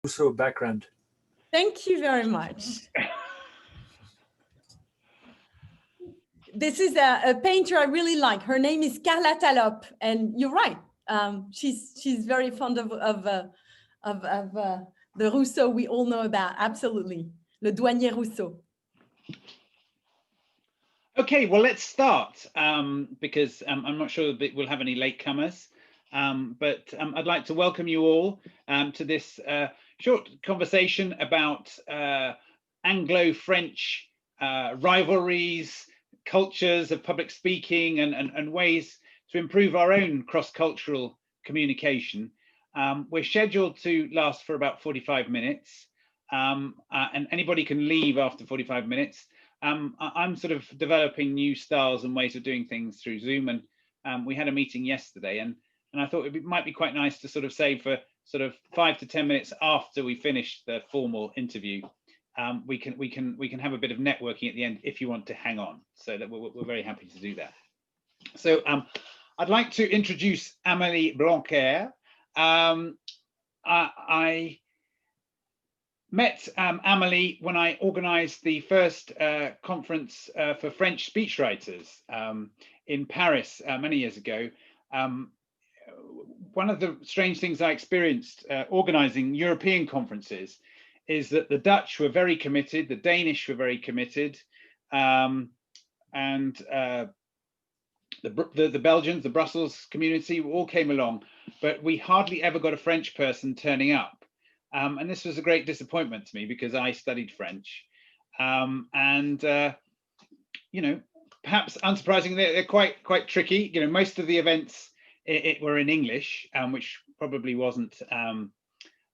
Rousseau background. Thank you very much. This is a painter I really like. Her name is Carla Talop, and you're right. She's very fond of the Rousseau we all know about. Absolutely, le douanier Rousseau. Okay, well, let's start because I'm not sure that we'll have any latecomers, but I'd like to welcome you all to this short conversation about Anglo-French rivalries, cultures of public speaking, and ways to improve our own cross-cultural communication. We're scheduled to last for about 45 minutes, and anybody can leave after 45 minutes. I'm sort of developing new styles and ways of doing things through Zoom, and we had a meeting yesterday, and I thought it might be quite nice to sort of save for sort of 5 to 10 minutes after we finish the formal interview. We can have a bit of networking at the end if you want to hang on. So that we're very happy to do that. So I'd like to introduce Amélie Blanckaert. I met Amélie when I organised the first conference for French speechwriters in Paris many years ago. One of the strange things I experienced organising European conferences is that the Dutch were very committed, the Danish were very committed, and the Belgians, the Brussels community all came along, but we hardly ever got a French person turning up. And this was a great disappointment to me because I studied French, and you know, perhaps unsurprisingly, they're quite tricky. You know, most of the events were in English, which probably wasn't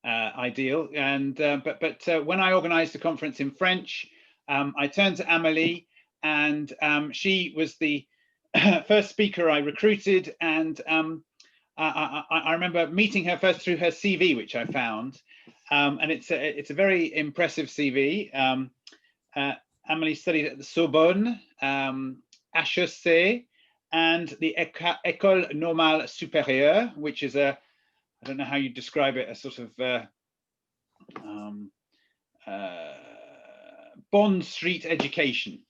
ideal. And but when I organised a conference in French, I turned to Amélie, and she was the first speaker I recruited, and I remember meeting her first through her CV, which I found. And it's a very impressive CV. Amélie studied at the Sorbonne, HEC, and the École Normale Supérieure, which is I don't know how you describe it, a sort of Bond Street education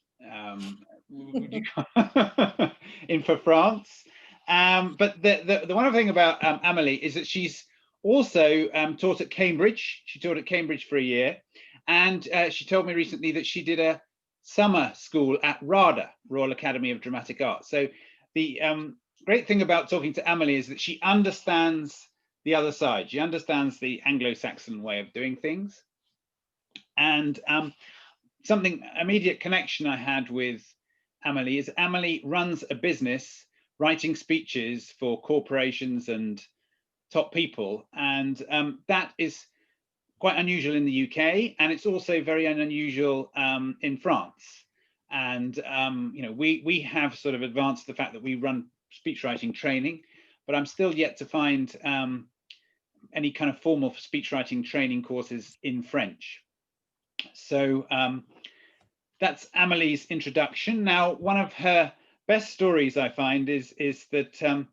in for France. But the wonderful thing about Amélie is that she's also taught at Cambridge. She taught at Cambridge for a year, and she told me recently that she did a summer school at RADA, Royal Academy of Dramatic Art. So the great thing about talking to Amélie is that she understands the other side. She understands the Anglo-Saxon way of doing things. And something immediate connection I had with Amélie is Amélie runs a business writing speeches for corporations and top people, and that is quite unusual in the UK, and it's also very unusual in France. And you know, we have sort of advanced the fact that we run speechwriting training, but I'm still yet to find any kind of formal speechwriting training courses in French. So that's Amélie's introduction. Now, one of her best stories I find is that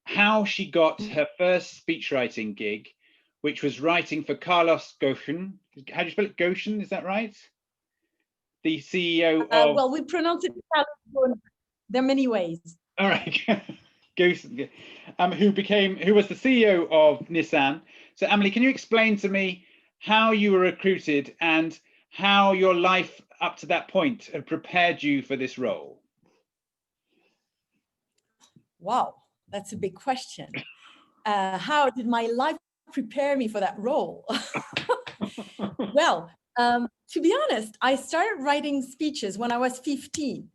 how she got her first speechwriting gig, which was writing for Carlos Ghosn. How do you spell it? Ghosn, is that right? The CEO of... well, we pronounce it Carlos. There are many ways. All right. Ghosn, who was the CEO of Nissan. So Amélie, can you explain to me how you were recruited and how your life up to that point had prepared you for this role? Wow, that's a big question. How did my life prepare me for that role? Well, to be honest, I started writing speeches when I was 15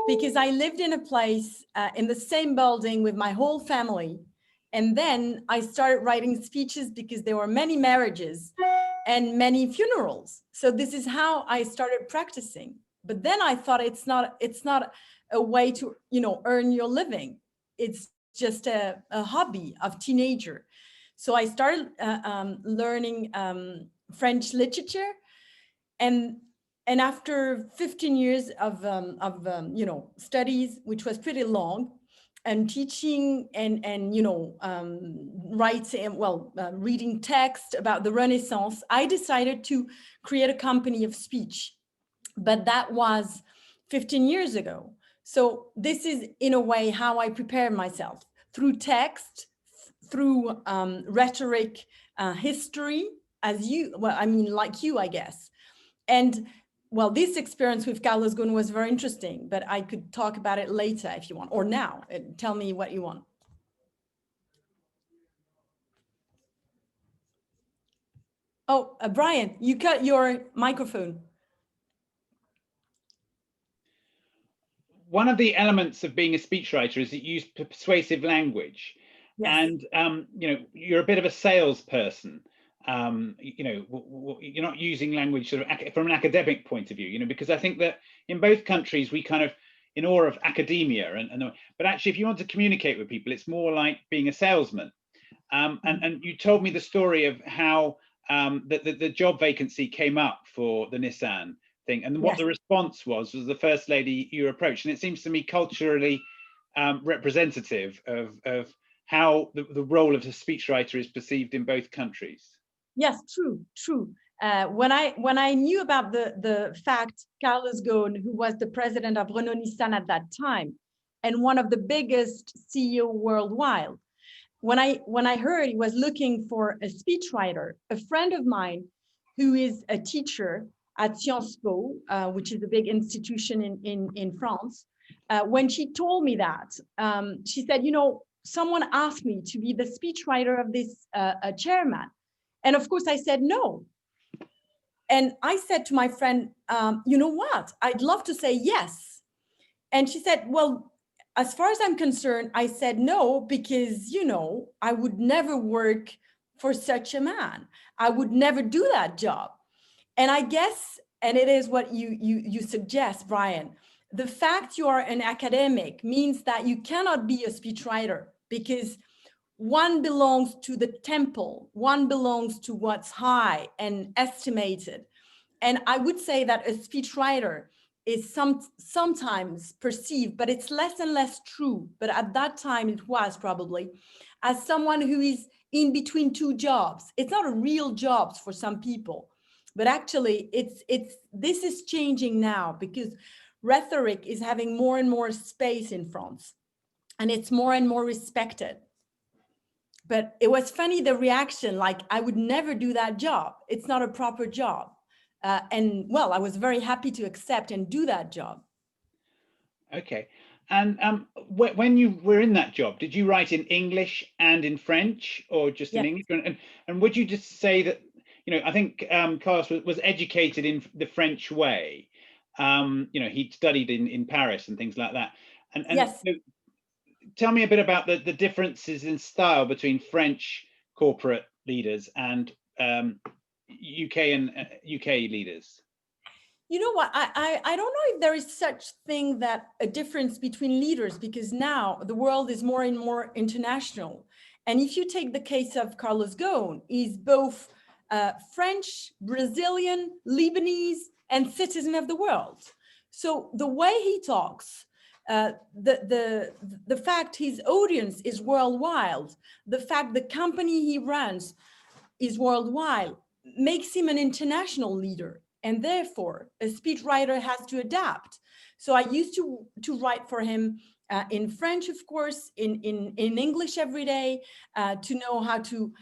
because I lived in a place in the same building with my whole family. And then I started writing speeches because there were many marriages and many funerals. So this is how I started practicing. But then I thought it's not a way to, you know, earn your living. It's just a hobby of teenager. So I started learning French literature, and after 15 years of you know, studies, which was pretty long, and teaching and writing, reading text about the Renaissance, I decided to create a company of speech. But that was 15 years ago. So this is, in a way, how I prepare myself, through text, through rhetoric, history, like you, I guess. And well, this experience with Carlos Ghosn was very interesting, but I could talk about it later if you want, or now. Tell me what you want. Oh, Brian, you cut your microphone. One of the elements of being a speechwriter is that you use persuasive language. Yes. And you're a bit of a salesperson. You're not using language sort of from an academic point of view, because I think that in both countries we kind of in awe of academia, but actually if you want to communicate with people, it's more like being a salesman. And you told me the story of how the job vacancy came up for the Nissan thing, and what the response was the first lady you approached, and it seems to me culturally representative of how the role of a speechwriter is perceived in both countries. Yes, true. When I knew about the fact Carlos Ghosn, who was the president of Renault Nissan at that time, and one of the biggest CEO worldwide, when I heard he was looking for a speechwriter, a friend of mine who is a teacher at Sciences Po, which is a big institution in France, when she told me that, she said, someone asked me to be the speechwriter of this chairman. And of course I said no. And I said to my friend, you know what? I'd love to say yes. And she said, well, as far as I'm concerned, I said no, because, I would never work for such a man. I would never do that job. And I guess, and it is what you suggest, Brian, the fact you are an academic means that you cannot be a speechwriter, because one belongs to the temple, one belongs to what's high and estimated. And I would say that a speechwriter is sometimes perceived, but it's less and less true. But at that time it was probably, as someone who is in between two jobs. It's not a real job for some people, but actually this is changing now, because rhetoric is having more and more space in France, and it's more and more respected. But it was funny, the reaction, like, I would never do that job. It's not a proper job. And well, I was very happy to accept and do that job. Okay. And when you were in that job, did you write in English and in French, or just in English? And would you just say that, I think Carlos was educated in the French way. He'd studied in Paris and things like that. And yes. So tell me a bit about the differences in style between French corporate leaders and UK leaders. You know what, I don't know if there is such thing that a difference between leaders, because now the world is more and more international. And if you take the case of Carlos Ghosn, he's both French, Brazilian, Lebanese, and citizen of the world. So the way he talks, the fact his audience is worldwide, the fact the company he runs is worldwide, makes him an international leader. And therefore, a speechwriter has to adapt. So I used to write for him in French, of course, in English every day, to know how to,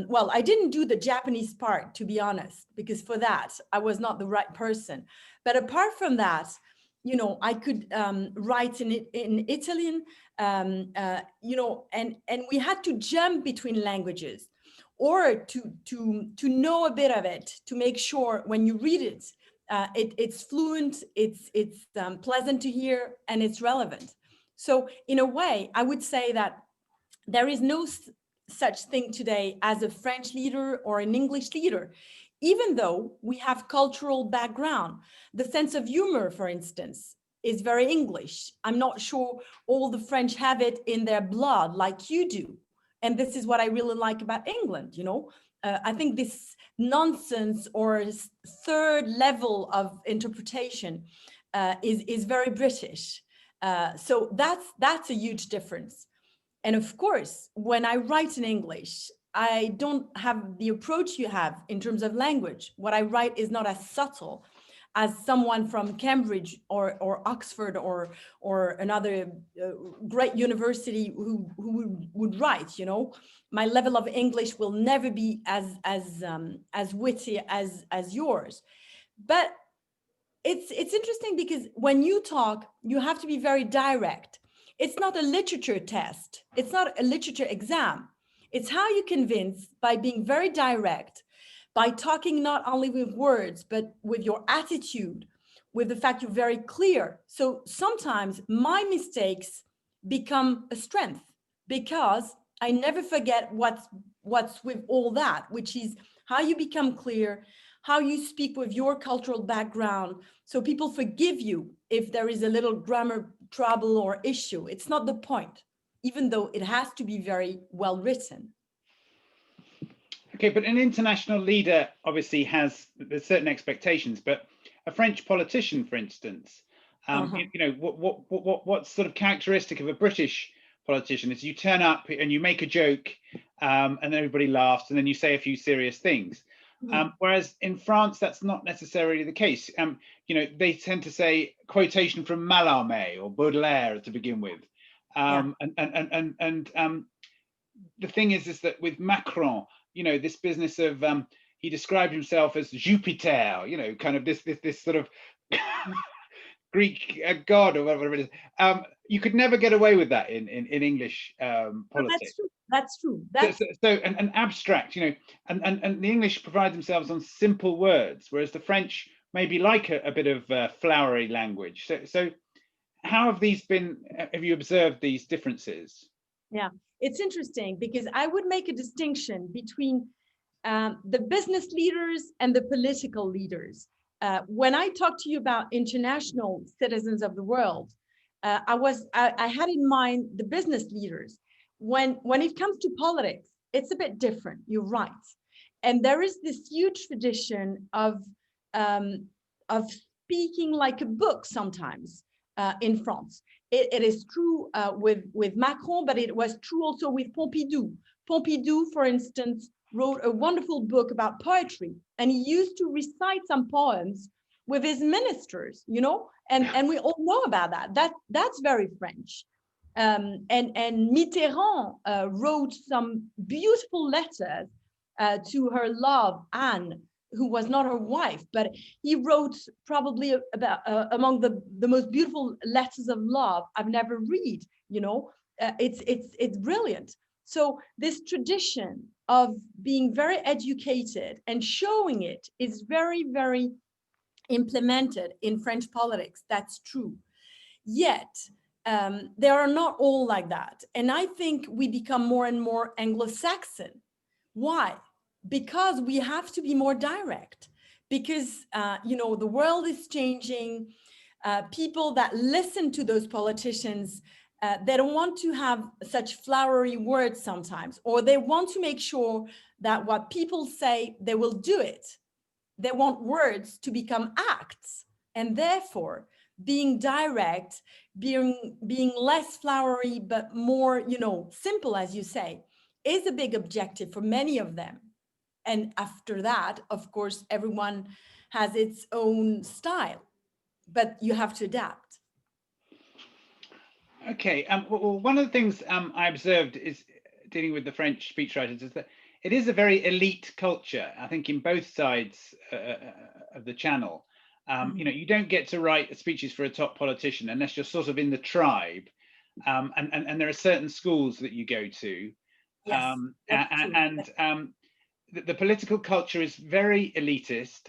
well, I didn't do the Japanese part, to be honest, because for that, I was not the right person. But apart from that, I could write in Italian, and we had to jump between languages, or to know a bit of it, to make sure when you read it, it's fluent, it's pleasant to hear, and it's relevant. So in a way, I would say that there is no such thing today as a French leader or an English leader, even though we have cultural background. The sense of humor, for instance, is very English. I'm not sure all the French have it in their blood like you do. And this is what I really like about England, I think this nonsense or third level of interpretation is very British. So that's a huge difference. And of course, when I write in English, I don't have the approach you have in terms of language. What I write is not as subtle as someone from Cambridge or Oxford or another great university who would write. You know, my level of English will never be as witty as yours. But it's interesting because when you talk, you have to be very direct. It's not a literature test. It's not a literature exam. It's how you convince by being very direct, by talking not only with words, but with your attitude, with the fact you're very clear. So sometimes my mistakes become a strength because I never forget what's with all that, which is how you become clear, how you speak with your cultural background. So people forgive you if there is a little grammar trouble or issue. It's not the point, even though it has to be very well written. Okay, but an international leader obviously there's certain expectations, but a French politician, for instance, you know, what's sort of characteristic of a British politician is you turn up and you make a joke, and everybody laughs, and then you say a few serious things. Whereas in France, that's not necessarily the case. You know, they tend to say quotation from Mallarmé or Baudelaire to begin with, and the thing is that with Macron, you know, this business of he described himself as Jupiter, you know, kind of this sort of Greek god or whatever it is. You could never get away with that in English politics. That's true. So an abstract, you know, and the English pride themselves on simple words, whereas the French maybe like a bit of flowery language. So how have you observed these differences? Yeah, it's interesting because I would make a distinction between the business leaders and the political leaders. When I talk to you about international citizens of the world, I had in mind the business leaders. When it comes to politics, it's a bit different. You're right, and there is this huge tradition of speaking like a book sometimes in France. It is true with Macron, but it was true also with Pompidou. Pompidou, for instance, wrote a wonderful book about poetry, and he used to recite some poems with his ministers, you know, and we all know about that. That's very French. And Mitterrand wrote some beautiful letters to her love, Anne, who was not her wife, but he wrote probably about among the most beautiful letters of love I've never read. You know, it's brilliant. So this tradition of being very educated and showing it is very, very implemented in French politics. That's true. Yet, they are not all like that. And I think we become more and more Anglo-Saxon. Why? Because we have to be more direct. Because, you know, the world is changing. People that listen to those politicians, they don't want to have such flowery words sometimes, or they want to make sure that what people say, they will do it. They want words to become acts. And therefore, being direct, being less flowery, but more, you know, simple, as you say, is a big objective for many of them. And after that, of course, everyone has its own style, but you have to adapt. Okay. Well, one of the things I observed is dealing with the French speechwriters is that it is a very elite culture, I think, in both sides of the channel. You know, you don't get to write speeches for a top politician unless you're sort of in the tribe. And there are certain schools that you go to. Yes, The political culture is very elitist.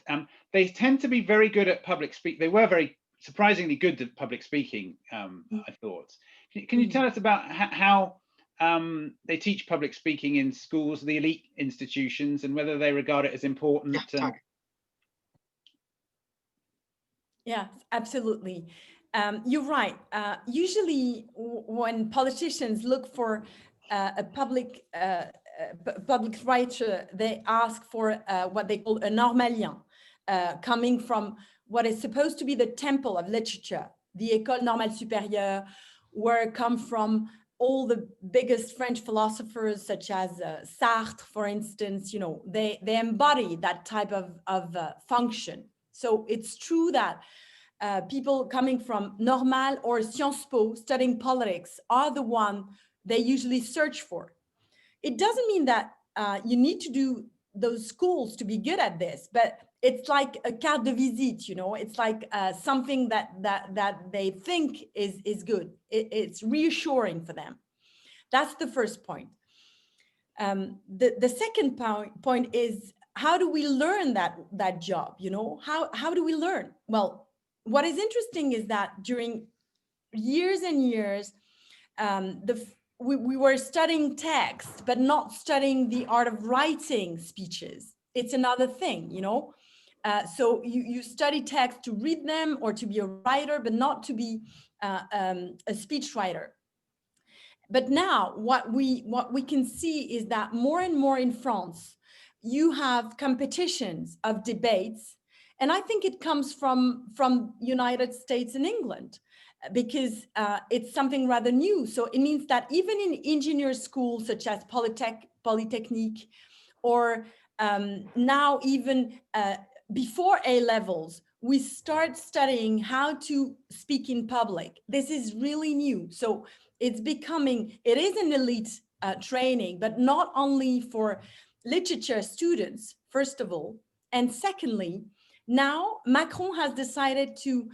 They tend to be very good at public speak. They were very surprisingly good at public speaking, I thought. Can you tell us about how they teach public speaking in schools, the elite institutions, and whether they regard it as important? Yeah, absolutely. You're right. Usually when politicians look for a public writer, they ask for what they call a normalien, coming from what is supposed to be the temple of literature, the École Normale Supérieure, where come from all the biggest French philosophers, such as Sartre, for instance. They embody that type of function. So it's true that people coming from Normal or Sciences Po studying politics are the one they usually search for. It doesn't mean that you need to do those schools to be good at this, but it's like a carte de visite, it's like something that they think is good. It's reassuring for them. That's the first point. The second point is, how do we learn that job? How do we learn? Well, what is interesting is that during years and years, we were studying text, but not studying the art of writing speeches. It's another thing, so you study text to read them or to be a writer, but not to be a speech writer. But now what we can see is that more and more in France, you have competitions of debates. And I think it comes from United States and England, because it's something rather new. So it means that even in engineer schools such as Polytechnique, or now even before A levels, we start studying how to speak in public. This is really new. So it is an elite training, but not only for literature students, first of all. And secondly, now Macron has decided to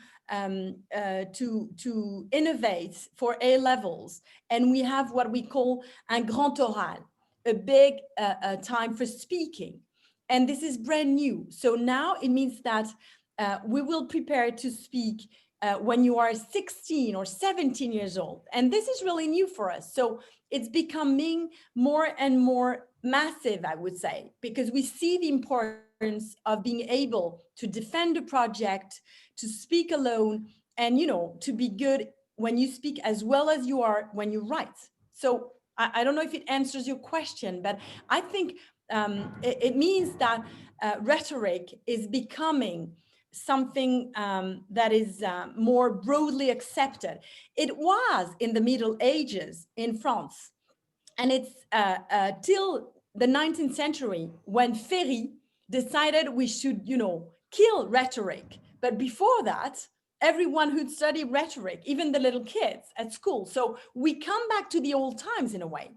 innovate for A levels, and we have what we call un grand oral, a big time for speaking, and this is brand new. So now it means that we will prepare to speak when you are 16 or 17 years old, and this is really new for us. So it's becoming more and more massive, I would say, because we see the importance of being able to defend a project, to speak alone, and to be good when you speak as well as you are when you write. So I don't know if it answers your question, but I think it means that rhetoric is becoming something that is more broadly accepted. It was in the Middle Ages in France, and it's till the 19th century when Ferry decided we should, kill rhetoric. But before that, everyone who'd studied rhetoric, even the little kids at school. So we come back to the old times in a way.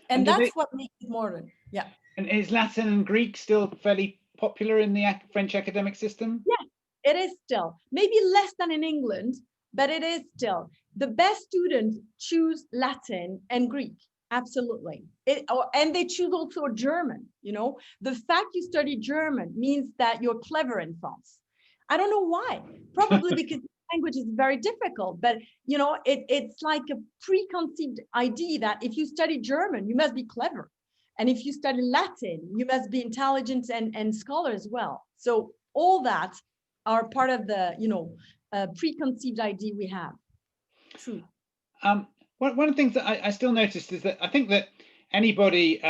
And that's what makes it modern. Yeah. And is Latin and Greek still fairly popular in the French academic system? Yeah, it is still. Maybe less than in England, but it is still. The best students choose Latin and Greek. Absolutely. And they choose also German. The fact you study German means that you're clever in France. I don't know why. Probably because the language is very difficult, but it's like a preconceived idea that if you study German, you must be clever. And if you study Latin, you must be intelligent and scholar as well. So all that are part of the, preconceived idea we have. True. One of the things that I still noticed is that I think that anybody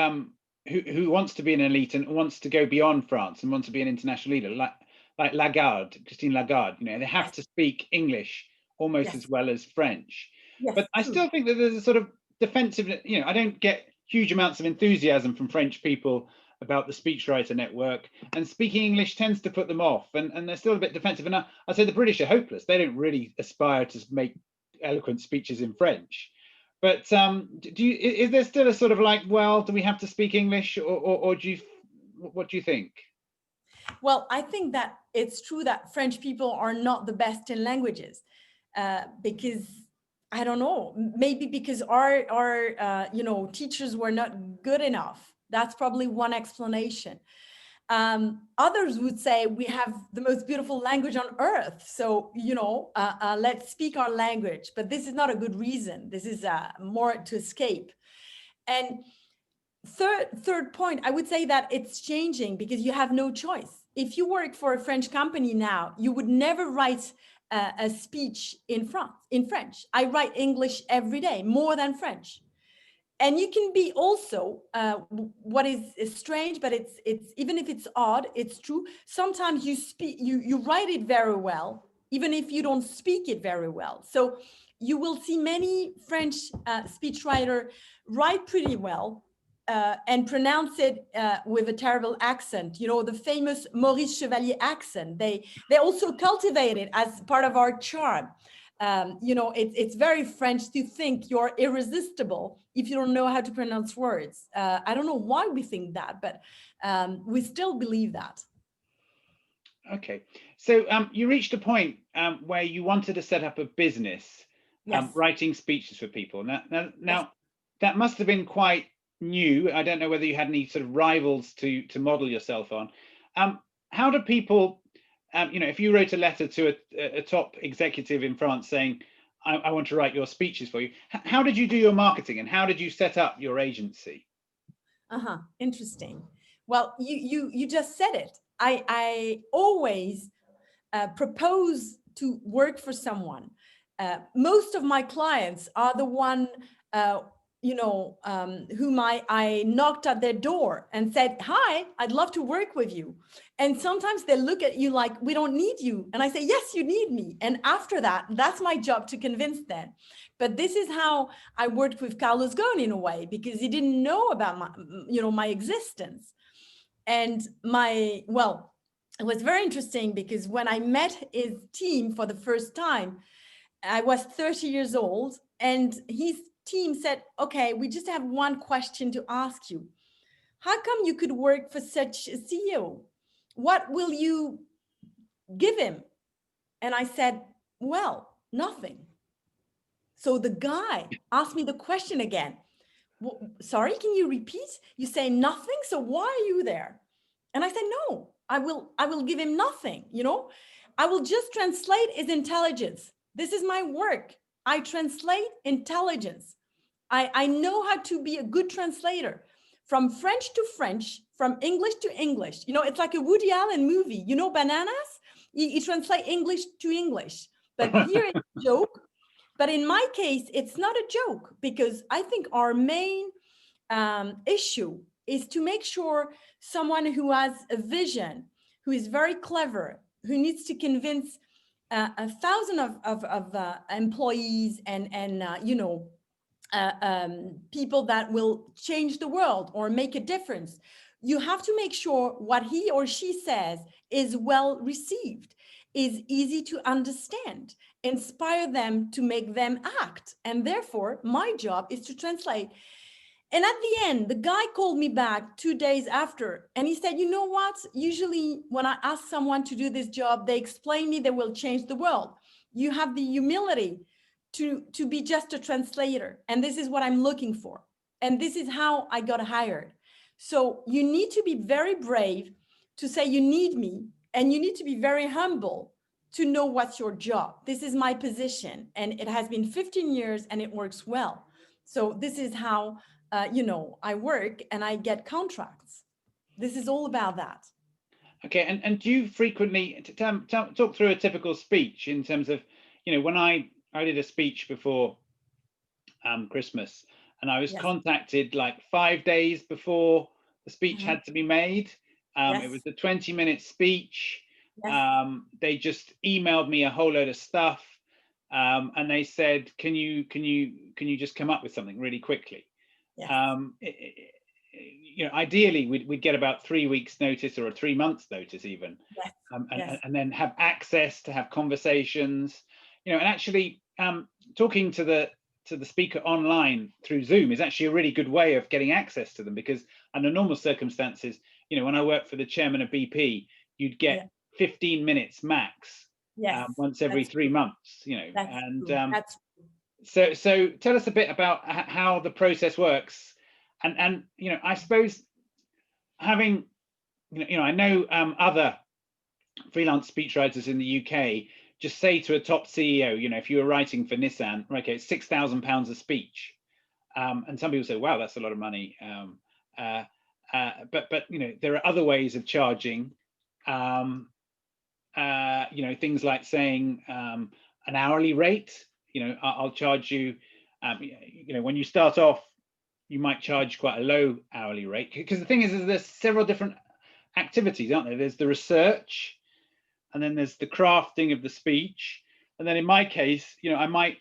who wants to be an elite and wants to go beyond France and wants to be an international leader, like Christine Lagarde, they have to speak English almost as well as French. But I still think that there's a sort of defensive, I don't get huge amounts of enthusiasm from French people about the Speechwriter Network, and speaking English tends to put them off, and they're still a bit defensive. And I say the British are hopeless. They don't really aspire to make eloquent speeches in French. But is there still a sort of like, well, do we have to speak English, or what do you think? Well, I think that it's true that French people are not the best in languages, because I don't know, maybe because our teachers were not good enough. That's probably one explanation. Others would say we have the most beautiful language on earth. So, let's speak our language. But this is not a good reason. This is more to escape. And third point, I would say that it's changing because you have no choice. If you work for a French company now, you would never write a speech in French. I write English every day, more than French. And you can be also, what is strange, but it's even if it's odd, it's true. Sometimes you write it very well, even if you don't speak it very well. So you will see many French speechwriter write pretty well and pronounce it with a terrible accent. You know, the famous Maurice Chevalier accent. They also cultivate it as part of our charm. You know, it's very French to think you're irresistible if you don't know how to pronounce words. I don't know why we think that, but we still believe that. Okay, so you reached a point where you wanted to set up a business, Yes. writing speeches for people. Now, Yes. that must have been quite new. I don't know whether you had any sort of rivals to model yourself on. How do people, you know, if you wrote a letter to a top executive in France saying, I want to write your speeches for you, how did you do your marketing and how did you set up your agency? Interesting. Well, you just said it. I always propose to work for someone. Most of my clients are the one, whom I knocked at their door and said, "Hi, I'd love to work with you." And sometimes they look at you like, "We don't need you." And I say, "Yes, you need me." And after that, that's my job to convince them. But this is how I worked with Carlos Ghosn in a way, because he didn't know about my existence. And it was very interesting because when I met his team for the first time, I was 30 years old, and his team said, "Okay, we just have one question to ask you. How come you could work for such a CEO? What will you give him?" And I said, "Well, nothing." So the guy asked me the question again. "Sorry, can you repeat? You say nothing, so why are you there?" And I said, "No, I will give him nothing, you know. I will just translate his intelligence. This is my work. I translate intelligence. I know how to be a good translator from French to French, from English to English. You know, it's like a Woody Allen movie. You know, Bananas? You translate English to English. But here it's a joke. But in my case, it's not a joke, because I think our main issue is to make sure someone who has a vision, who is very clever, who needs to convince 1,000 of employees and people that will change the world or make a difference. You have to make sure what he or she says is well received, is easy to understand, inspire them to make them act. And therefore, my job is to translate. And at the end, the guy called me back 2 days after, and he said, "You know what? Usually when I ask someone to do this job, they explain me they will change the world. You have the humility to be just a translator. And this is what I'm looking for. And this is how I got hired." So you need to be very brave to say you need me, and you need to be very humble to know what's your job. This is my position, and it has been 15 years and it works well. So this is how I work and I get contracts. This is all about that. Okay, and do you frequently talk through a typical speech in terms of, you know, when I did a speech before Christmas, and I was Yes. contacted like 5 days before the speech had to be made. Yes. It was a 20-minute speech. Yes. They just emailed me a whole load of stuff, and they said, "Can you just come up with something really quickly?" Yes. You know, ideally we'd get about 3 weeks notice or a 3 months notice even. Yes. And then have access to have conversations, you know. And actually talking to the speaker online through Zoom is actually a really good way of getting access to them, because under normal circumstances, you know, when I worked for the chairman of BP, you'd get 15 minutes max, once every 3 months, you know. That's so tell us a bit about how the process works. And you know, I suppose having, you know, I know other freelance speechwriters in the UK just say to a top CEO, you know, if you were writing for Nissan, okay, it's £6,000 a speech, and some people say, "Wow, that's a lot of money." But you know, there are other ways of charging. You know, things like saying an hourly rate. You know, I'll charge you. You know, when you start off, you might charge quite a low hourly rate, because the thing is there's several different activities, aren't there? There's the research, and then there's the crafting of the speech. And then in my case, I might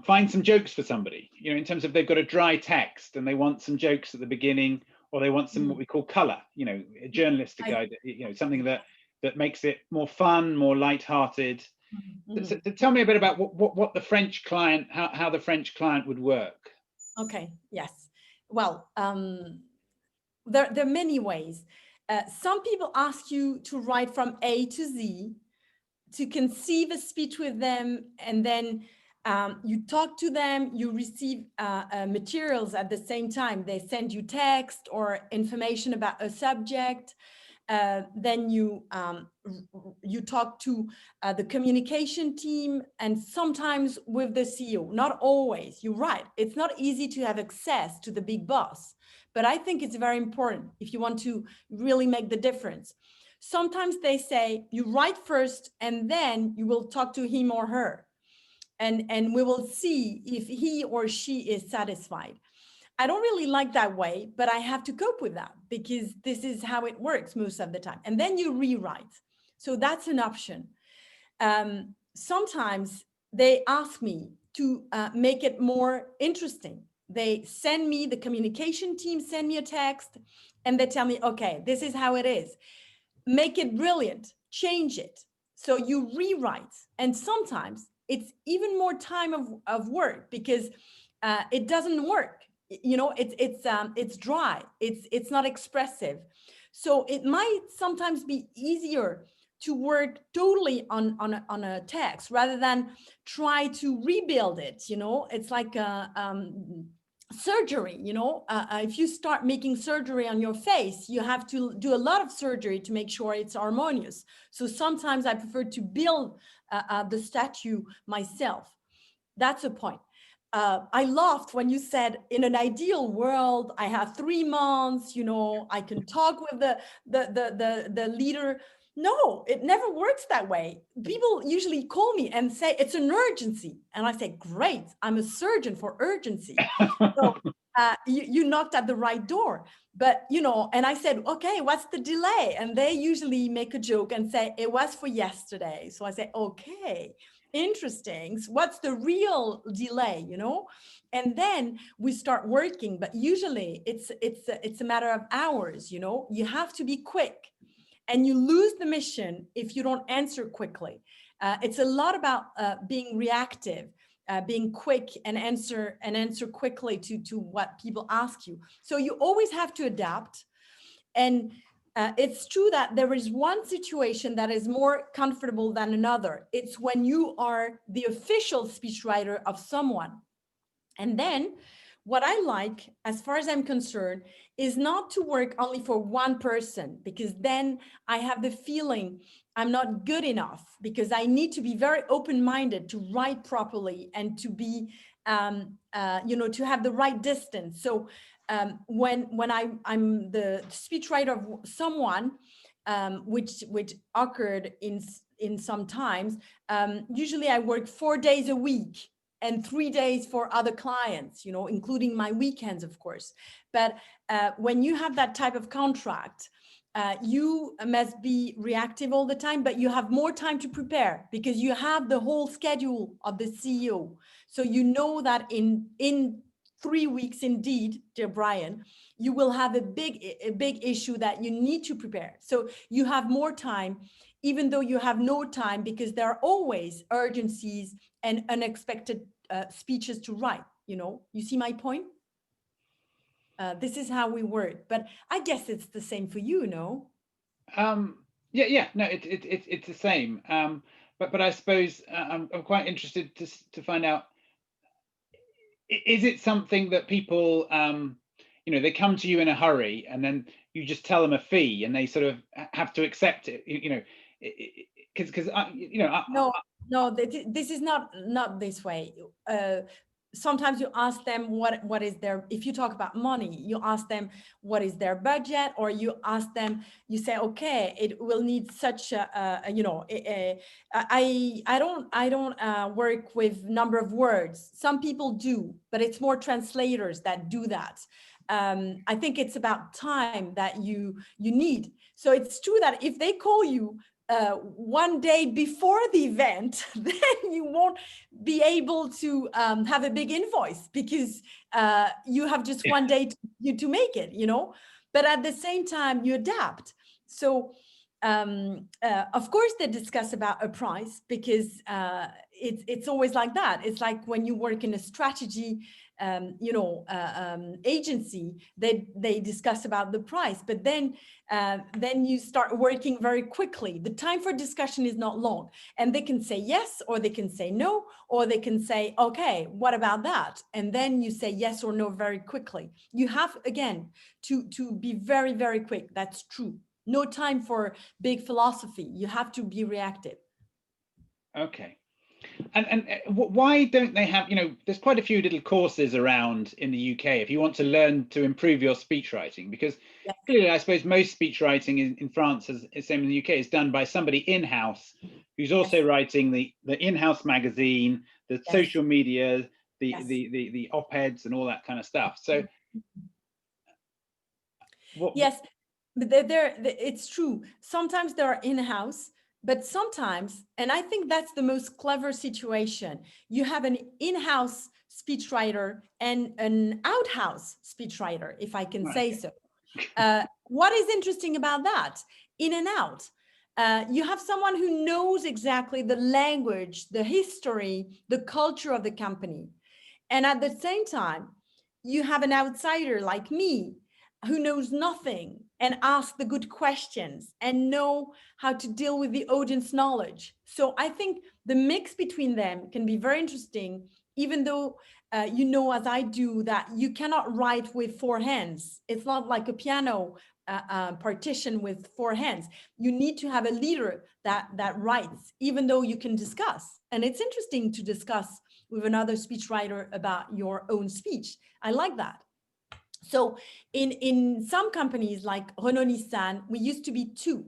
find some jokes for somebody, in terms of they've got a dry text and they want some jokes at the beginning, or they want some what we call color, a journalistic idea, something that makes it more fun, more lighthearted. So tell me a bit about what the French client, how the French client would work. Okay, yes. Well, there are many ways. Some people ask you to write from A to Z, to conceive a speech with them, and then you talk to them, you receive materials at the same time. They send you text or information about a subject. Then you talk to the communication team, and sometimes with the CEO. Not always. You're right. It's not easy to have access to the big boss, but I think it's very important if you want to really make the difference. Sometimes they say you write first and then you will talk to him or her, and we will see if he or she is satisfied. I don't really like that way, but I have to cope with that because this is how it works most of the time. And then you rewrite. So that's an option. Sometimes they ask me to make it more interesting. They send me, the communication team send me a text, and they tell me, okay, this is how it is. Make it brilliant, change it. So you rewrite. And sometimes it's even more time of work because it doesn't work. It's dry. It's not expressive. So it might sometimes be easier to work totally on a text rather than try to rebuild it. It's like surgery. If you start making surgery on your face, you have to do a lot of surgery to make sure it's harmonious. So sometimes I prefer to build the statue myself. That's a point. I laughed when you said, in an ideal world, I have 3 months, I can talk with the leader. No, it never works that way. People usually call me and say it's an urgency. And I say, great, I'm a surgeon for urgency. So you knocked at the right door. But, and I said, okay, what's the delay? And they usually make a joke and say, it was for yesterday. So I say, okay, interesting. So what's the real delay, And then we start working, but usually it's a matter of hours, You have to be quick, and you lose the mission if you don't answer quickly. It's a lot about being reactive, being quick, and answer quickly to what people ask you. So you always have to adapt. And it's true that there is one situation that is more comfortable than another. It's when you are the official speechwriter of someone. And then what I like, as far as I'm concerned, is not to work only for one person, because then I have the feeling I'm not good enough, because I need to be very open-minded to write properly and to be, to have the right distance. So when I'm the speechwriter of someone, which occurred in some times, usually I work 4 days a week and 3 days for other clients, including my weekends, of course. But when you have that type of contract, you must be reactive all the time, but you have more time to prepare because you have the whole schedule of the CEO. So you know that in 3 weeks, indeed, dear Brian, you will have a big issue that you need to prepare. So you have more time, even though you have no time, because there are always urgencies and unexpected speeches to write. You see my point? This is how we work, but I guess it's the same for you, no? Yeah, no, it's the same. But I suppose I'm quite interested to find out, is it something that people, they come to you in a hurry and then you just tell them a fee and they sort of have to accept it, because No, this is not this way. Sometimes you ask them what is their, if you talk about money, you ask them what is their budget, or you ask them, you say, okay, it will need such I don't work with number of words. Some people do, but it's more translators that do that. I think it's about time that you need. So it's true that if they call you one day before the event, then you won't be able to have a big invoice because you have just one day to make it, you know. But at the same time, you adapt. So of course, they discuss about a price because it's always like that. It's like when you work in a strategy, agency, they discuss about the price, but then you start working very quickly. The time for discussion is not long, and they can say yes, or they can say no, or they can say, okay, what about that? And then you say yes or no very quickly. You have, again, to be very, very quick. That's true. No time for big philosophy. You have to be reactive. Okay. And why don't they have, there's quite a few little courses around in the UK if you want to learn to improve your speech writing, because clearly I suppose most speech writing in France, as same in the UK, is done by somebody in-house who's also writing the in-house magazine, the social media, the op-eds and all that kind of stuff. So yes, but it's true. Sometimes they're in-house, but sometimes, and I think that's the most clever situation, you have an in-house speechwriter and an out-house speechwriter, if I can say so. What is interesting about that? In and out. You have someone who knows exactly the language, the history, the culture of the company. And at the same time, you have an outsider like me who knows nothing and ask the good questions and know how to deal with the audience knowledge. So I think the mix between them can be very interesting, even though as I do, that you cannot write with four hands. It's not like a piano partition with four hands. You need to have a leader that writes, even though you can discuss. And it's interesting to discuss with another speechwriter about your own speech. I like that. So in some companies like Renault Nissan, we used to be two.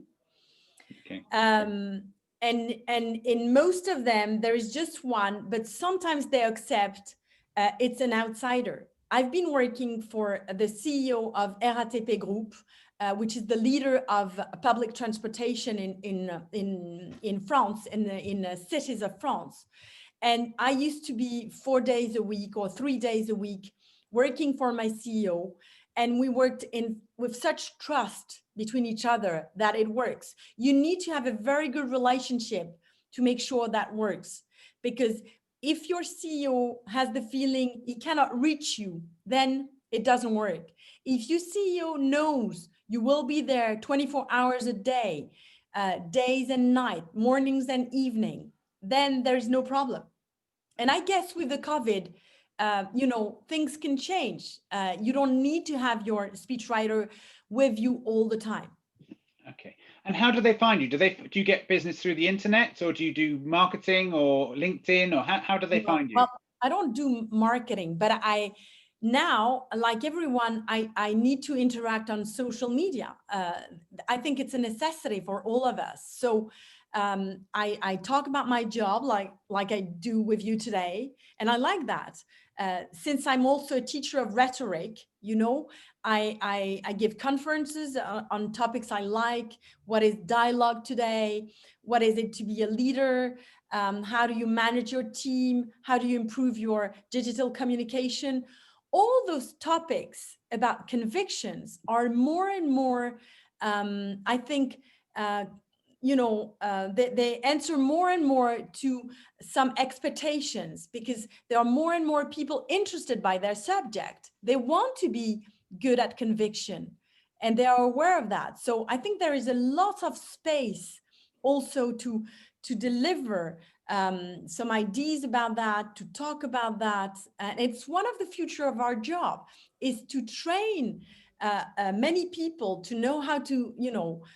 Okay. And in most of them, there is just one, but sometimes they accept it's an outsider. I've been working for the CEO of RATP Group, which is the leader of public transportation in France, in the cities of France. And I used to be 4 days a week or 3 days a week working for my CEO. And we worked with such trust between each other that it works. You need to have a very good relationship to make sure that works. Because if your CEO has the feeling he cannot reach you, then it doesn't work. If your CEO knows you will be there 24 hours a day, days and night, mornings and evening, then there's no problem. And I guess with the COVID, things can change. You don't need to have your speechwriter with you all the time. Okay. And how do they find you? Do you get business through the internet, or do you do marketing or LinkedIn, or how do they find you? Well, I don't do marketing, but now, like everyone, I need to interact on social media. I think it's a necessity for all of us. So I talk about my job like I do with you today, and I like that. Since I'm also a teacher of rhetoric, I give conferences on topics I like. What is dialogue today? What is it to be a leader? How do you manage your team? How do you improve your digital communication? All those topics about convictions are more and more, I think, they answer more and more to some expectations, because there are more and more people interested by their subject. They want to be good at conviction, and they are aware of that. So I think there is a lot of space also to deliver some ideas about that, to talk about that. And it's one of the future of our job, is to train many people to know how to,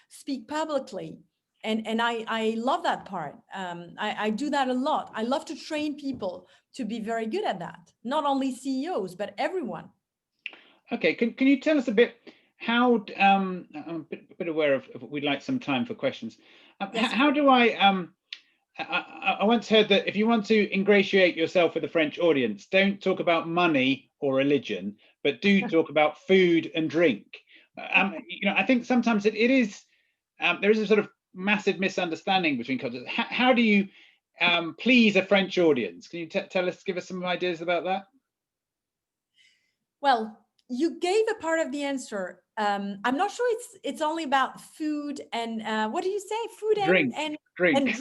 speak publicly. And I love that part. I do that a lot. I love to train people to be very good at that. Not only CEOs, but everyone. Okay, can you tell us a bit how, I'm a bit aware of we'd like some time for questions. Yes. How do I once heard that if you want to ingratiate yourself with the French audience, don't talk about money or religion, but do talk about food and drink. I think sometimes it is, there is a sort of massive misunderstanding between cultures. How do you please a French audience? Can you give us some ideas about that? Well, you gave a part of the answer. I'm not sure it's only about food and what do you say? Food Drink. and drink.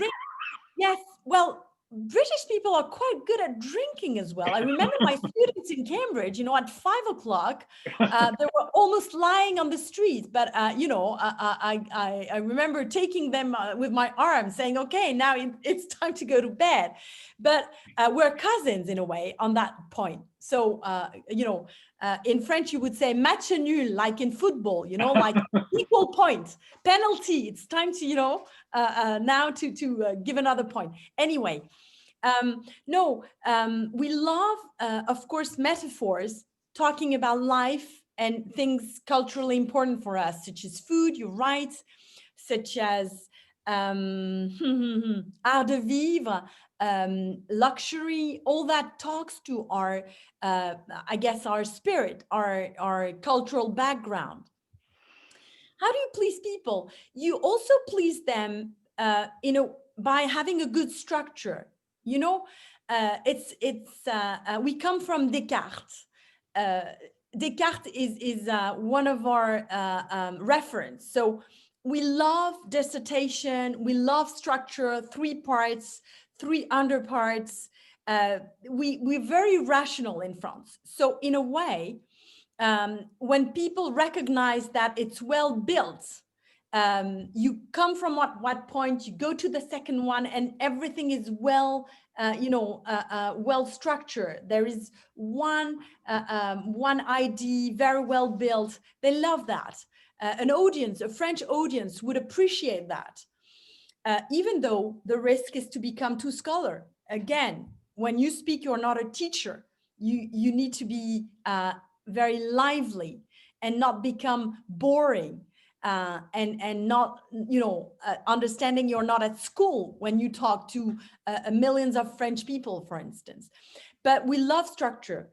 Yes. Well, British people are quite good at drinking as well. I remember my students in Cambridge, at 5 o'clock, they were almost lying on the street. But, I remember taking them with my arm saying, okay, now it's time to go to bed. But we're cousins in a way on that point. So, in French, you would say match nul, like in football, like equal point, penalty. It's time to, now to give another point. Anyway, we love, of course, metaphors, talking about life and things culturally important for us, such as food, you're right, such as art de vivre, luxury, all that talks to our, I guess, our spirit, our cultural background. How do you please people? You also please them by having a good structure. We come from Descartes. Descartes is one of our reference. So we love dissertation, we love structure, 3 parts, 3 underparts. We're very rational in France. So in a way, when people recognize that it's well built, you come from what point, you go to the second one, and everything is well, well structured. There is one idea, very well built. They love that. A French audience would appreciate that. Even though the risk is to become too scholar. Again, when you speak, you're not a teacher. You need to be very lively and not become boring, and not, understanding you're not at school when you talk to millions of French people, for instance. But we love structure.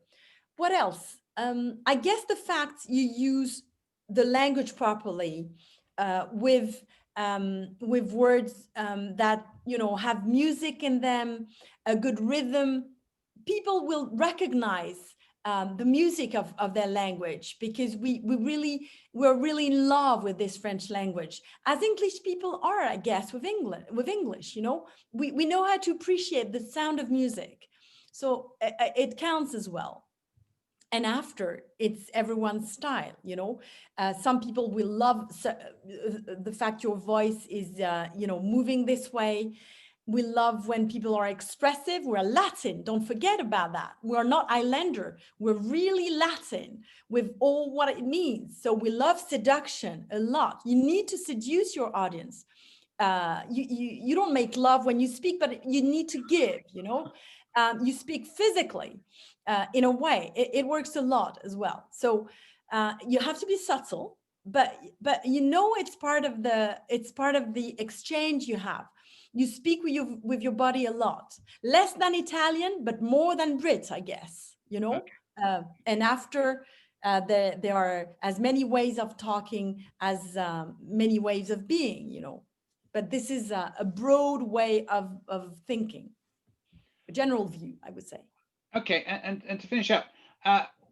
What else? I guess the fact you use the language properly, with words that have music in them, a good rhythm. People will recognize the music of their language, because we're really in love with this French language, as English people are, I guess, with English. We know how to appreciate the sound of music, so it counts as well. And after, it's everyone's style. Some people will love the fact your voice is moving this way. We love when people are expressive. We're Latin, don't forget about that. We're not Islander, we're really Latin with all what it means. So we love seduction a lot. You need to seduce your audience. You don't make love when you speak, but you need to give. You speak physically, in a way. It works a lot as well. So you have to be subtle, but it's part of the exchange you have. You speak with your body a lot, less than Italian, but more than Brit, I guess. Okay. And after, there are as many ways of talking as many ways of being. But this is a broad way of thinking, a general view, I would say. Okay, and to finish up,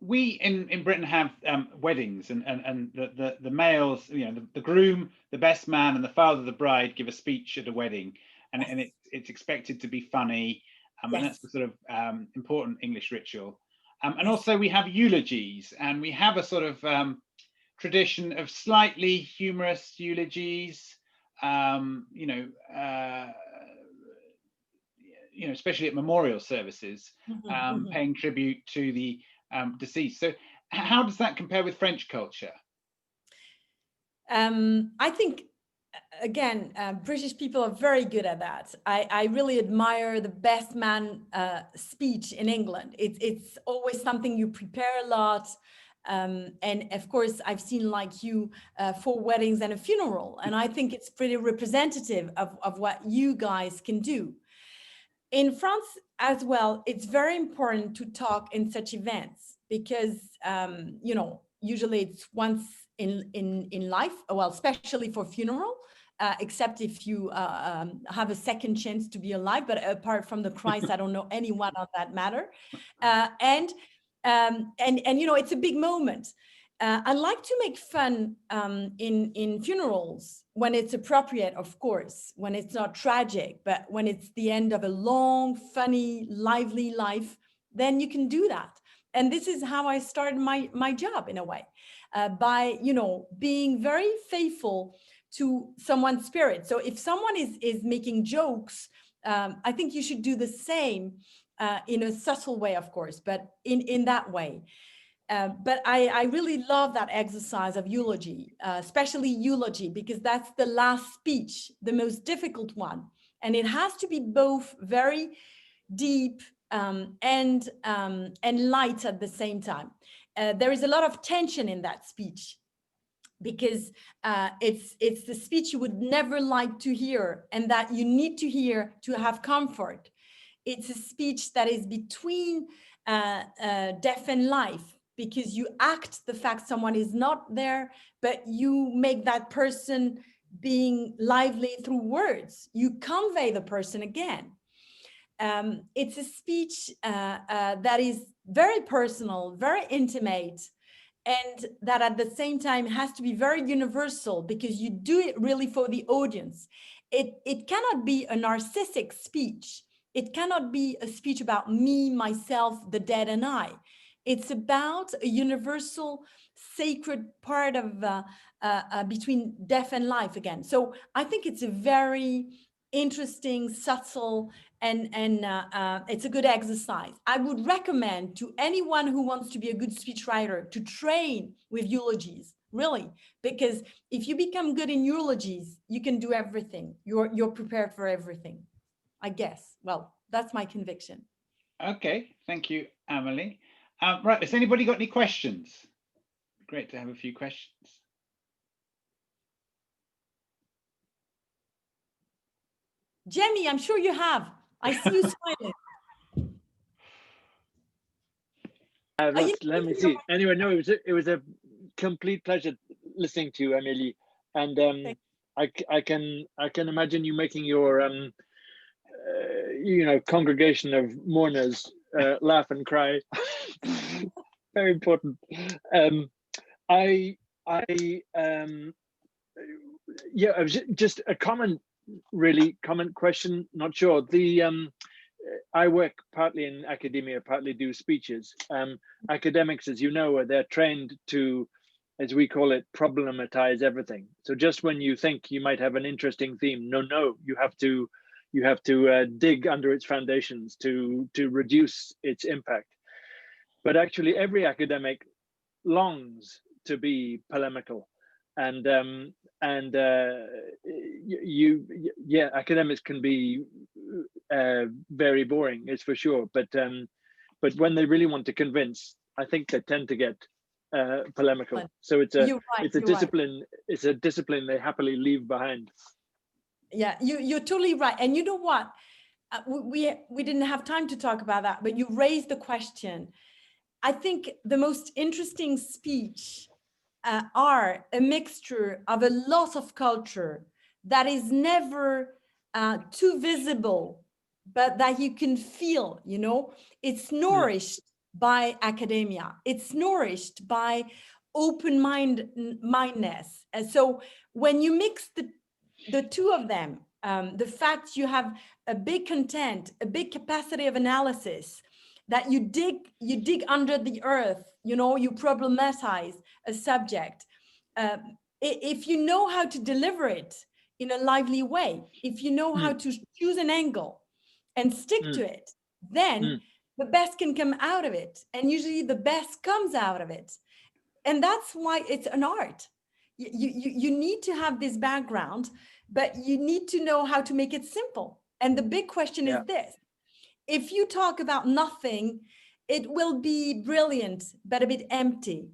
we in Britain have weddings, and the males, the groom, the best man, and the father of the bride give a speech at a wedding, and yes. And it's expected to be funny, yes. And that's the sort of important English ritual. And yes. Also we have eulogies, and we have a sort of tradition of slightly humorous eulogies, especially at memorial services, paying tribute to the deceased. So how does that compare with French culture? I think, again, British people are very good at that. I really admire the best man speech in England. It's always something you prepare a lot. And of course, I've seen, like you, 4 weddings and a funeral. And I think it's pretty representative of what you guys can do. In France as well, it's very important to talk in such events, because, usually it's once in life, well, especially for funeral, except if you have a second chance to be alive. But apart from the Christ, I don't know anyone on that matter. And you know, it's a big moment. I like to make fun in funerals when it's appropriate, of course, when it's not tragic, but when it's the end of a long, funny, lively life, then you can do that. And this is how I started my job in a way, by, you know, being very faithful to someone's spirit. So if someone is making jokes, I think you should do the same in a subtle way, of course, but in that way. But I really love that exercise of eulogy, especially eulogy, because that's the last speech, the most difficult one. And it has to be both very deep and light at the same time. There is a lot of tension in that speech, because it's the speech you would never like to hear and that you need to hear to have comfort. It's a speech that is between death and life, because you act the fact someone is not there, but you make that person being lively through words. You convey the person again. It's a speech that is very personal, very intimate, and that at the same time has to be very universal, because you do it really for the audience. It cannot be a narcissistic speech. It cannot be a speech about me, myself, the dead, and I. It's about a universal, sacred part of between death and life again. So I think it's a very interesting, subtle, and it's a good exercise. I would recommend to anyone who wants to be a good speechwriter to train with eulogies, really, because if you become good in eulogies, you can do everything. You're prepared for everything, I guess. Well, that's my conviction. Okay, thank you, Amélie. Right, has anybody got any questions? Great to have a few questions. Jamie, I'm sure you have. I see you smiling. Let me see. Anyway, no, it was a complete pleasure listening to you, Amélie, and I can imagine you making your you know, congregation of mourners laugh and cry. Very important. Yeah, I was just a comment question. Not sure. I work partly in academia, partly do speeches. Academics, as you know, they're trained to, as we call it, problematize everything. So just when you think you might have an interesting theme, no, you have to dig under its foundations to reduce its impact. But actually, every academic longs to be polemical, and academics can be very boring, it's for sure. But when they really want to convince, I think they tend to get polemical. So it's a discipline. Right. It's a discipline they happily leave behind. Yeah, you're totally right. And you know what? We didn't have time to talk about that, but you raised the question. I think the most interesting speech are a mixture of a lot of culture that is never too visible, but that you can feel, you know. It's nourished by academia. It's nourished by open-mindedness. And so when you mix the two of them, the fact you have a big content, a big capacity of analysis, that you dig under the earth, you know, you problematize a subject. If you know how to deliver it in a lively way, if you know how to choose an angle and stick to it, then the best can come out of it. And usually the best comes out of it. And that's why it's an art. You need to have this background, but you need to know how to make it simple. And the big question is this. If you talk about nothing, it will be brilliant, but a bit empty.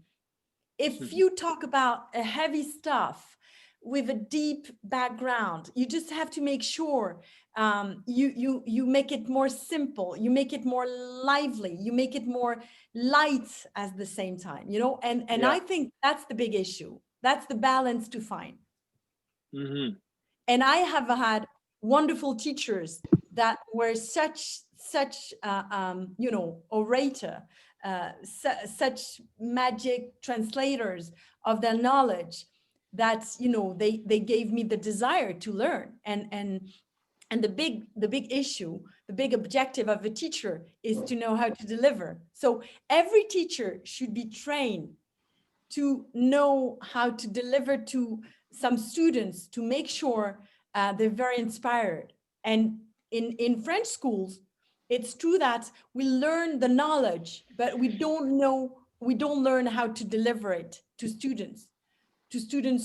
If you talk about a heavy stuff with a deep background, you just have to make sure you make it more simple, you make it more lively, you make it more light at the same time, you know, and I think that's the big issue. That's the balance to find. And I have had wonderful teachers that were such orator, such magic translators of their knowledge, that they gave me the desire to learn. And the big issue, the big objective of a teacher is to know how to deliver. So every teacher should be trained to know how to deliver to some students, to make sure they're very inspired. And in French schools, it's true that we learn the knowledge, but we don't learn how to deliver it to students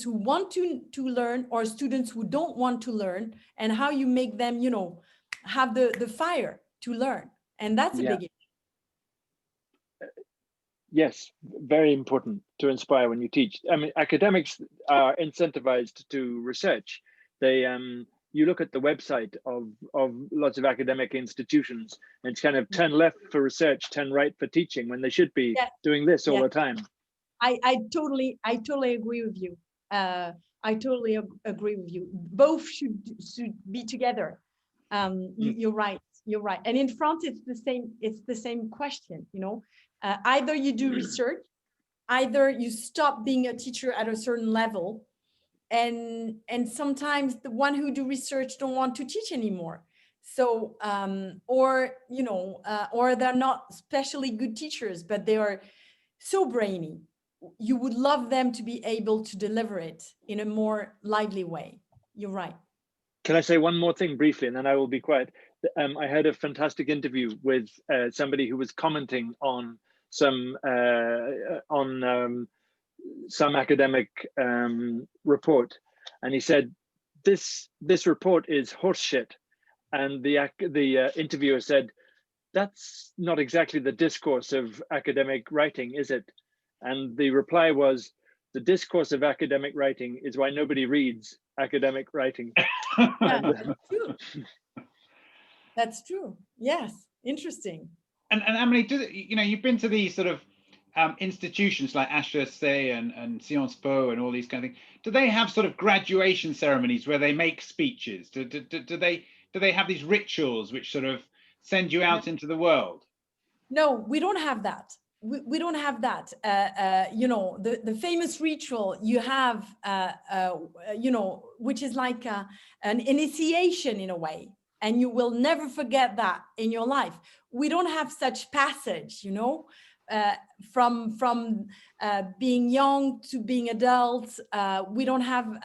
who want to learn, or students who don't want to learn, and how you make them, have the fire to learn. And that's a big issue. Yes, very important to inspire when you teach. I mean, academics are incentivized to research. They you look at the website of lots of academic institutions, and it's kind of turn left for research, turn right for teaching, when they should be doing this all the time. I totally agree with you. I totally agree with you. Both should be together. You're right. And in France, it's the same question. Either you do research, either you stop being a teacher at a certain level, and sometimes the one who do research don't want to teach anymore. So or they're not especially good teachers, but they are so brainy. You would love them to be able to deliver it in a more lively way. You're right. Can I say one more thing briefly, and then I will be quiet? I had a fantastic interview with somebody who was commenting on some academic report, and he said, this report is horseshit. And the interviewer said, that's not exactly the discourse of academic writing, is it? And the reply was, the discourse of academic writing is why nobody reads academic writing. That's true. That's true. Yes, interesting. And Amélie, you've been to these sort of institutions like HEC and Sciences Po and all these kind of things. Do they have sort of graduation ceremonies where they make speeches? Do they have these rituals which sort of send you out into the world? No, we don't have that. We don't have that. The famous ritual you have, which is like an initiation in a way, and you will never forget that in your life. We don't have such passage, from being young to being adults. We don't have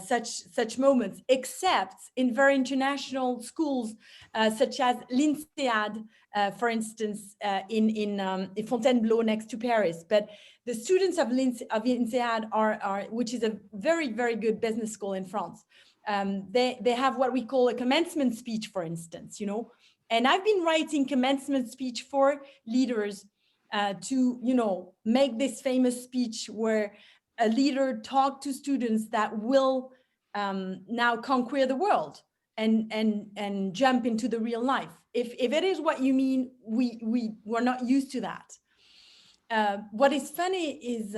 such moments, except in very international schools, such as l'INSEAD, for instance, in Fontainebleau next to Paris. But the students of INSEAD are, which is a very, very good business school in France. They have what we call a commencement speech, for instance, and I've been writing commencement speech for leaders to, make this famous speech where a leader talked to students that will now conquer the world and jump into the real life. If it is what you mean, we're not used to that. What is funny is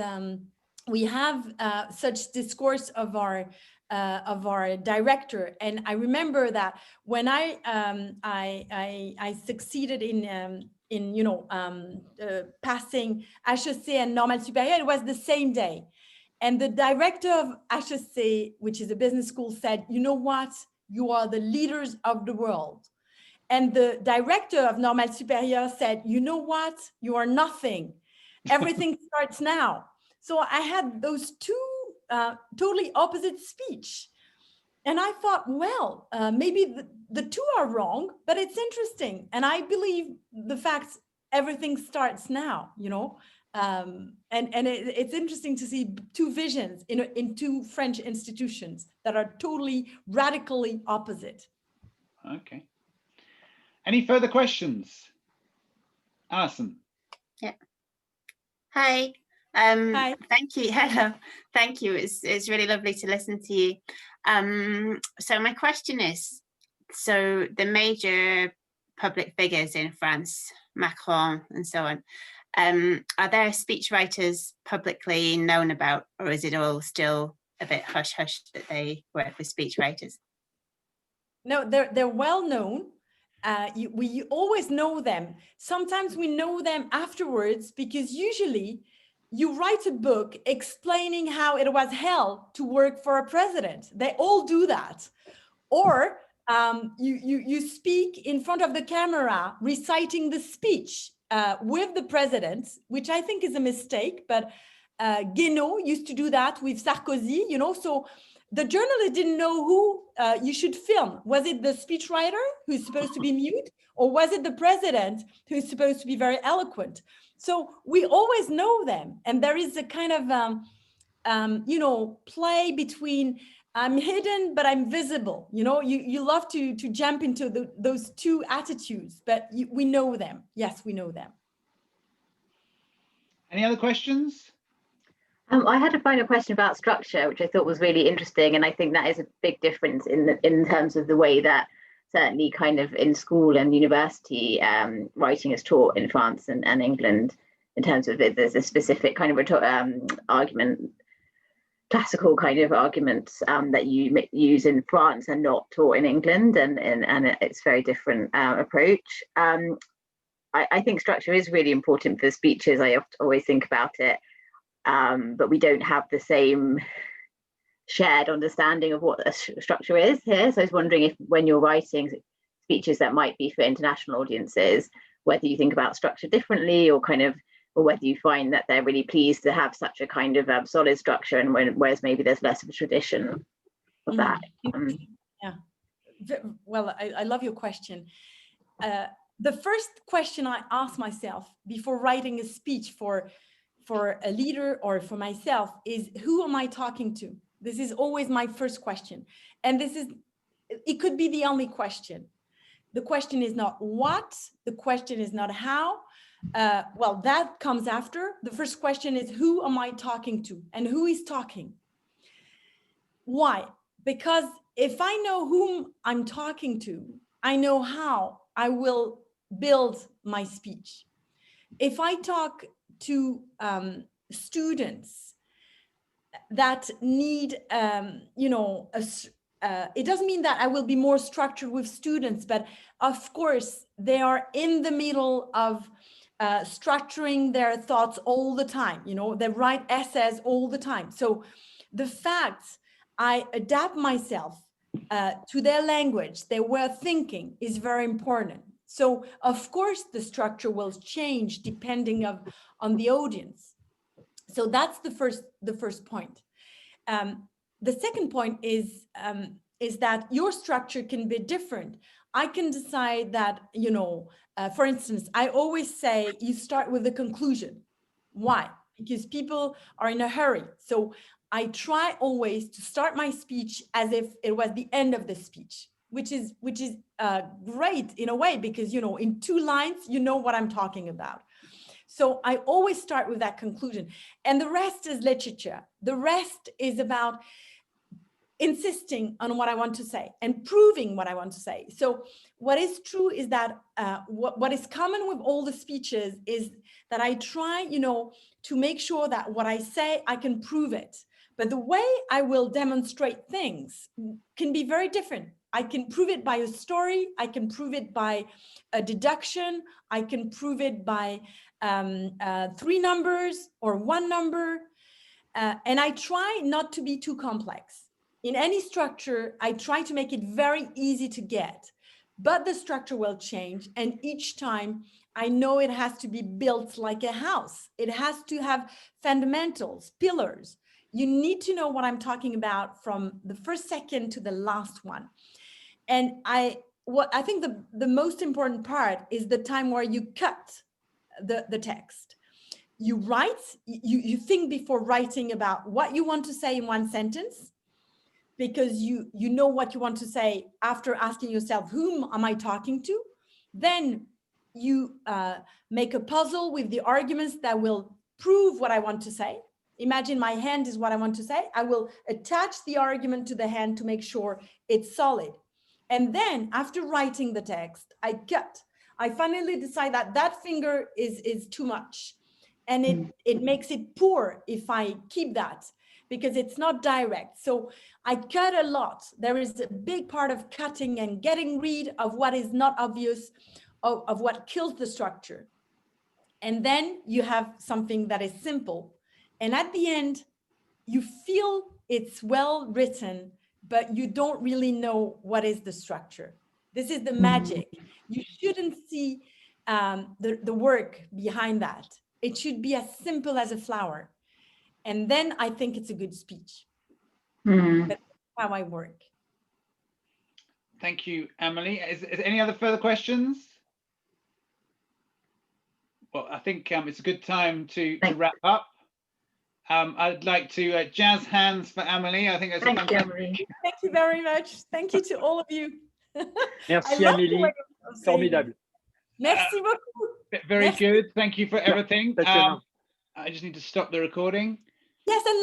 we have such discourse of our director, and I remember that when I succeeded in passing HEC and Normal Supérieur, it was the same day. And the director of HEC, which is a business school, said, you know what? You are the leaders of the world. And the director of Normal Supérieur said, you know what? You are nothing. Everything starts now. So I had those two totally opposite speech. And I thought, well, maybe the two are wrong, but it's interesting. And I believe the fact everything starts now, and it's interesting to see two visions in two French institutions that are totally radically opposite. Okay. Any further questions? Alison. Yeah. Hi. Hi. Thank you. Hello. Thank you. It's really lovely to listen to you. So my question is, so the major public figures in France, Macron and so on, are there speechwriters publicly known about, or is it all still a bit hush hush that they work with speechwriters? No, they're well known. We always know them. Sometimes we know them afterwards because usually you write a book explaining how it was hell to work for a president. They all do that. Or you speak in front of the camera reciting the speech with the president, which I think is a mistake, but Guénaud used to do that with Sarkozy, you know, so the journalist didn't know who you should film. Was it the speechwriter who's supposed to be mute, or was it the president who's supposed to be very eloquent? So we always know them. And there is a kind of, you know, play between I'm hidden, but I'm visible. You know, you love to jump into those two attitudes, but we know them. Yes, we know them. Any other questions? I had a final question about structure, which I thought was really interesting, and I think that is a big difference in terms of the way that certainly kind of in school and university writing is taught in France and England. In terms of there's a specific kind of argument, classical kind of arguments that you use in France and not taught in England, and it's very different approach. I think structure is really important for speeches. I always think about it. But we don't have the same shared understanding of what a structure is here. So I was wondering if when you're writing speeches that might be for international audiences, whether you think about structure differently, or whether you find that they're really pleased to have such a kind of solid structure, and whereas maybe there's less of a tradition of that. Yeah, well, I love your question. The first question I ask myself before writing a speech for a leader or for myself is, who am I talking to? This is always my first question. And it could be the only question. The question is not what, the question is not how. Well, that comes after. The first question is, who am I talking to and who is talking? Why? Because if I know whom I'm talking to, I know how I will build my speech. If I talk to students that need, you know, it doesn't mean that I will be more structured with students, but of course they are in the middle of structuring their thoughts all the time. You know, they write essays all the time. So the fact I adapt myself to their language, their way of thinking, is very important. So of course the structure will change depending on the audience. So that's the first point. The second point is that your structure can be different. I can decide that, you know, for instance, I always say you start with the conclusion. Why? Because people are in a hurry. So I try always to start my speech as if it was the end of the speech, which is great in a way, because, you know, in 2 lines, you know what I'm talking about. So I always start with that conclusion. And the rest is literature. The rest is about insisting on what I want to say and proving what I want to say. So what is true is that what is common with all the speeches is that I try, you know, to make sure that what I say, I can prove it. But the way I will demonstrate things can be very different. I can prove it by a story. I can prove it by a deduction. I can prove it by 3 numbers or 1 number. And I try not to be too complex. In any structure, I try to make it very easy to get, but the structure will change. And each time I know it has to be built like a house. It has to have fundamentals, pillars. You need to know what I'm talking about from the first second to the last one. And I think the most important part is the time where you cut the text. You write, you think before writing about what you want to say in 1 sentence, because you know what you want to say after asking yourself, whom am I talking to? Then you make a puzzle with the arguments that will prove what I want to say. Imagine my hand is what I want to say. I will attach the argument to the hand to make sure it's solid. And then after writing the text, I cut. I finally decide that finger is too much. And it makes it poor if I keep that. because it's not direct. So I cut a lot. There is a big part of cutting and getting rid of what is not obvious, of what kills the structure. And then you have something that is simple. And at the end, you feel it's well written, but you don't really know what is the structure. This is the magic. You shouldn't see the work behind that. It should be as simple as a flower. And then I think it's a good speech. That's how I work. Thank you, Amélie. Is any other further questions? Well, I think it's a good time to wrap up. I'd like to jazz hands for Amélie. I think that's Thank you, fantastic. Amélie. Thank you very much. Thank you to all of you. Merci I love the Amélie, way of saying it. formidable. Merci beaucoup. Very Merci. good. Thank you for everything. Passionnant. I just need to stop the recording. Yes, and